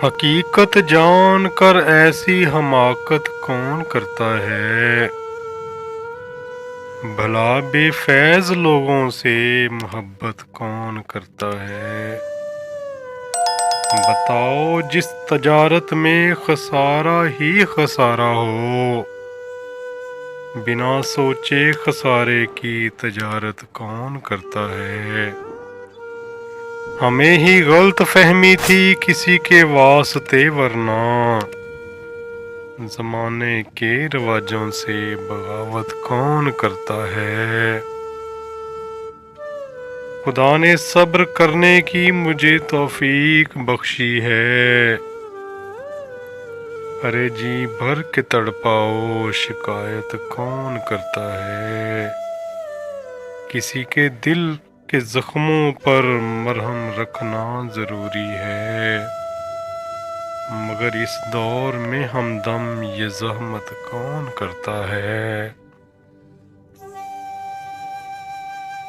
حقیقت جان کر ایسی حماقت کون کرتا ہے؟ بھلا بے فیض لوگوں سے محبت کون کرتا ہے؟ بتاؤ جس تجارت میں خسارہ ہی خسارہ ہو، بنا سوچے خسارے کی تجارت کون کرتا ہے؟ ہمیں ہی غلط فہمی تھی کسی کے واسطے، ورنہ زمانے کے رواجوں سے بغاوت کون کرتا ہے؟ خدا نے صبر کرنے کی مجھے توفیق بخشی ہے، ارے جی بھر کے تڑپاؤ شکایت کون کرتا ہے؟ کسی کے دل کے زخموں پر مرہم رکھنا ضروری ہے، مگر اس دور میں ہمدم یہ زحمت کون کرتا ہے؟